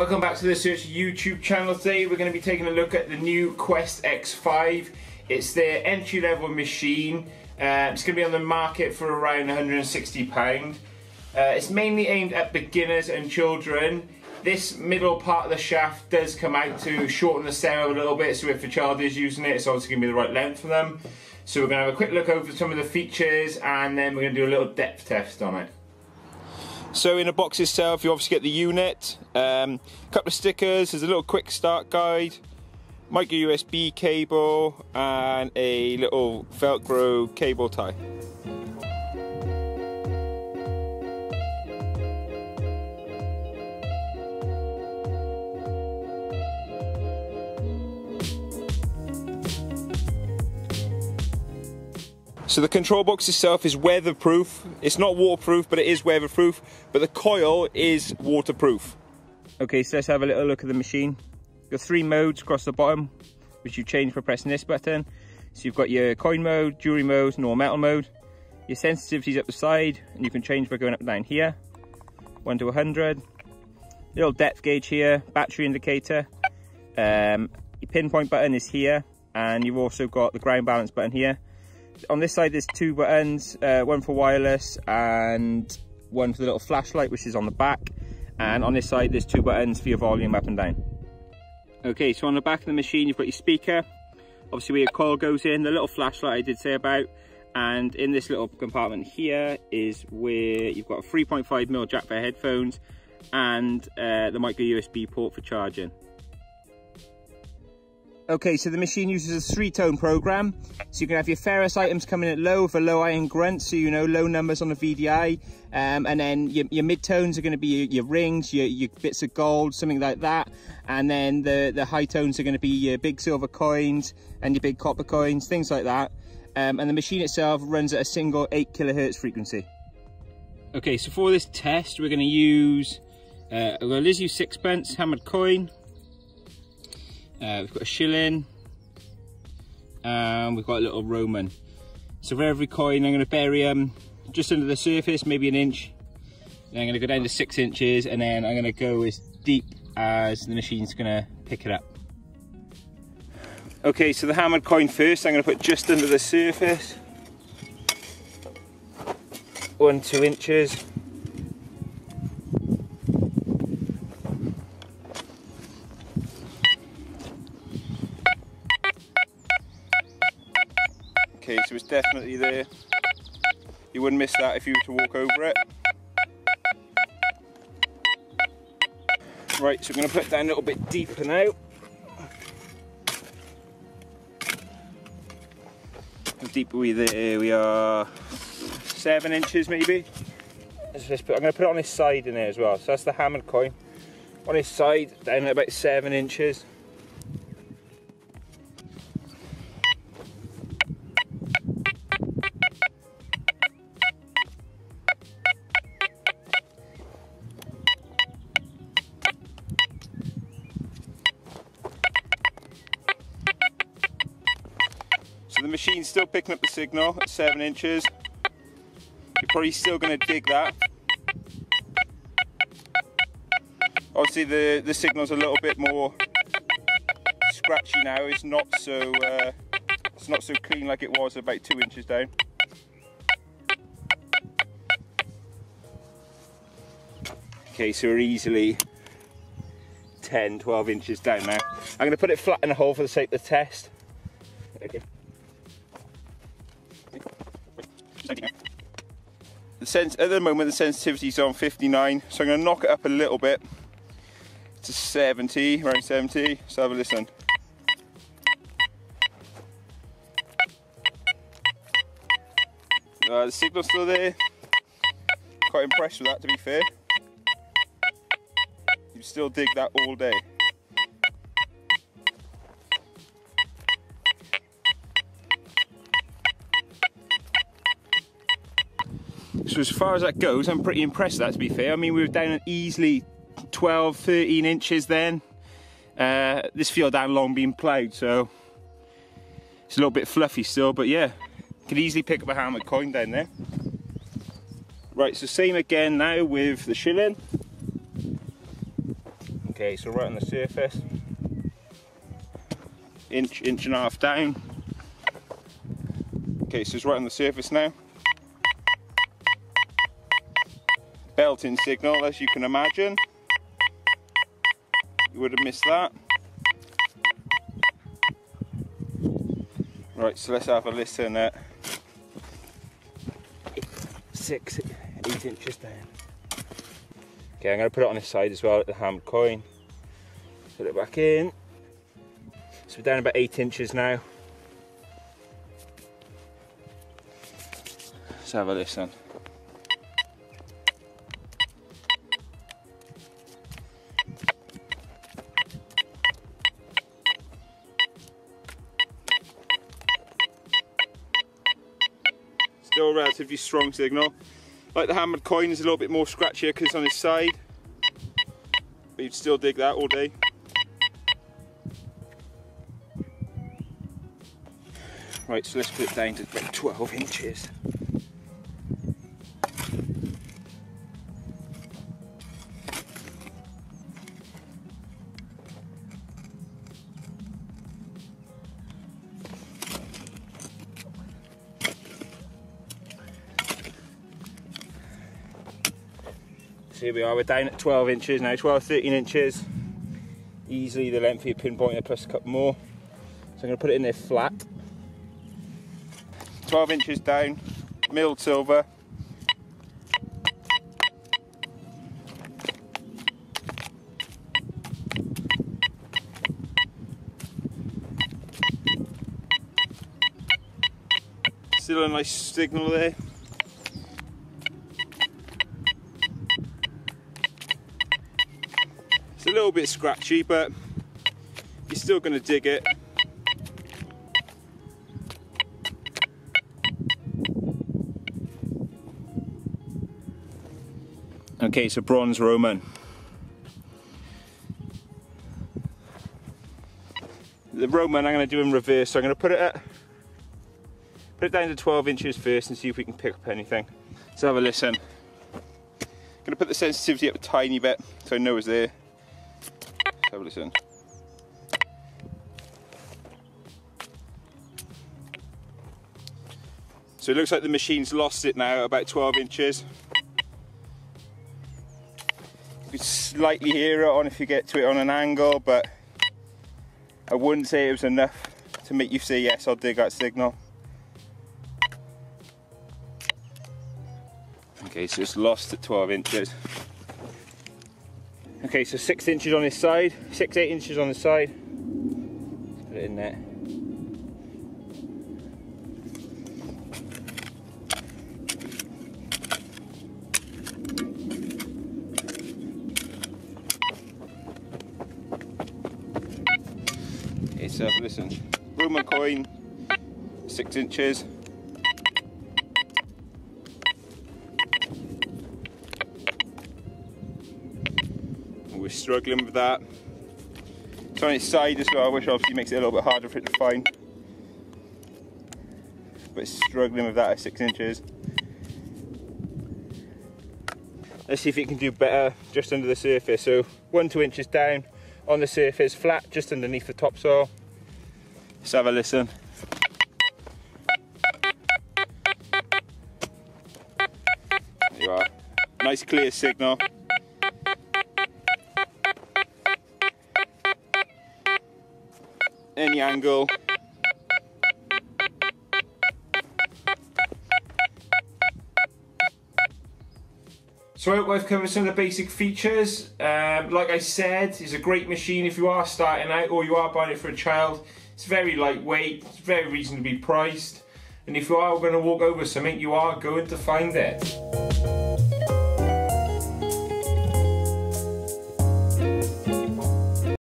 Welcome back to the Search YouTube channel. Today we're going to be taking a look at the new Quest X5. It's their entry-level machine. It's going to be on the market for around £160. It's mainly aimed at beginners and children. This middle part of the shaft does come out to shorten the stem a little bit, so if a child is using it, it's obviously going to be the right length for them. So we're going to have a quick look over some of the features and then we're going to do a little depth test on it. So in the box itself, you obviously get the unit, a couple of stickers, there's a little quick start guide, micro USB cable, and a little Velcro cable tie. So the control box itself is weatherproof. It's not waterproof, but it is weatherproof. But the coil is waterproof. Okay, so let's have a little look at the machine. You've got 3 modes across the bottom, which you change by pressing this button. So you've got your coin mode, jewelry mode, and metal mode. Your sensitivity's up the side, and you can change by going up and down here. 1 to 100. Little depth gauge here, battery indicator. Your pinpoint button is here, and you've also got the ground balance button here. On this side there's 2 buttons, one for wireless and one for the little flashlight, which is on the back, and on this side there's 2 buttons for your volume up and down. Okay, so on the back of the machine you've got your speaker, obviously where your coil goes in, the little flashlight I did say about, and in this little compartment here is where you've got a 3.5mm jack for headphones and the micro USB port for charging. Okay, so the machine uses a 3-tone program, so you can have your ferrous items coming at low for low iron grunts, so you know low numbers on the VDI, and then your mid-tones are going to be your rings, your bits of gold, something like that, and then the high tones are going to be your big silver coins and your big copper coins, things like that, and the machine itself runs at a single 8 kHz frequency. Okay, so for this test we're going to use, let's use 6pence hammered coin. We've got a shilling, and we've got a little Roman. So for every coin I'm going to bury them just under the surface, maybe an inch. Then I'm going to go down to 6 inches, and then I'm going to go as deep as the machine's going to pick it up. Okay, so the hammered coin first, I'm going to put just under the surface. 1-2 inches. Okay, so it's definitely there. You wouldn't miss that if you were to walk over it. Right, so we're going to put it down a little bit deeper now. How deep are we there? We are 7 inches maybe. I'm going to put it on this side in there as well. So that's the hammered coin. On this side, down at about 7 inches. The machine's still picking up the signal at 7 inches. You're probably still going to dig that. Obviously the signal's a little bit more scratchy now. It's not so clean like it was about 2 inches down. Okay, so we're easily 10-12 inches down now. I'm going to put it flat in a hole for the sake of the test. Okay. At the moment the sensitivity is on 59, so I'm going to knock it up a little bit to 70, around 70. Let's have a listen. The signal's still there. Quite impressed with that, to be fair. You still dig that all day. So as far as that goes, I'm pretty impressed with that, to be fair. I mean, we were down at easily 12-13 inches then. This field down long being ploughed, so it's a little bit fluffy still, but yeah, could easily pick up a hammered coin down there. Right, so same again now with the shilling. Okay, so right on the surface, inch and a half down. Okay, so it's right on the surface now. Belting signal, as you can imagine. You would have missed that. Right, so let's have a listen at 8 inches down. Okay, I'm going to put it on this side as well at the hammered coin. Put it back in. So we're down about 8 inches now. Let's have a listen. Still a relatively strong signal. Like the hammered coin is a little bit more scratchier because it's on its side. But you'd still dig that all day. Right, so let's put it down to about 12 inches. So here we are, we're down at 12 inches now, 12, 13 inches. Easily the length of your pinpointer plus a couple more. So I'm going to put it in there flat. 12 inches down, milled silver. Still a nice signal there. It's a little bit scratchy, but you're still going to dig it. Okay, so bronze Roman. The Roman I'm going to do in reverse, so I'm going to put it down to 12 inches first and see if we can pick up anything. Let's have a listen. I'm going to put the sensitivity up a tiny bit so I know it's there. Let's have a listen. So it looks like the machine's lost it now at about 12 inches. You could slightly hear it on if you get to it on an angle, but I wouldn't say it was enough to make you say yes, I'll dig that signal. Okay, so it's lost at 12 inches. Okay, so 6 inches on this side, 8 inches on the side. Let's put it in there. Okay, so listen, Roman coin, 6 inches. We're struggling with that. It's on its side as well, which obviously makes it a little bit harder for it to find. But it's struggling with that at 6 inches. Let's see if it can do better just under the surface. So 1-2 inches down on the surface, flat just underneath the topsoil. Let's have a listen. There you are. Nice clear signal. Any angle. So I hope I've covered some of the basic features. Like I said, it's a great machine if you are starting out or you are buying it for a child. It's very lightweight, it's very reasonably priced, and if you are going to walk over something, you are going to find it.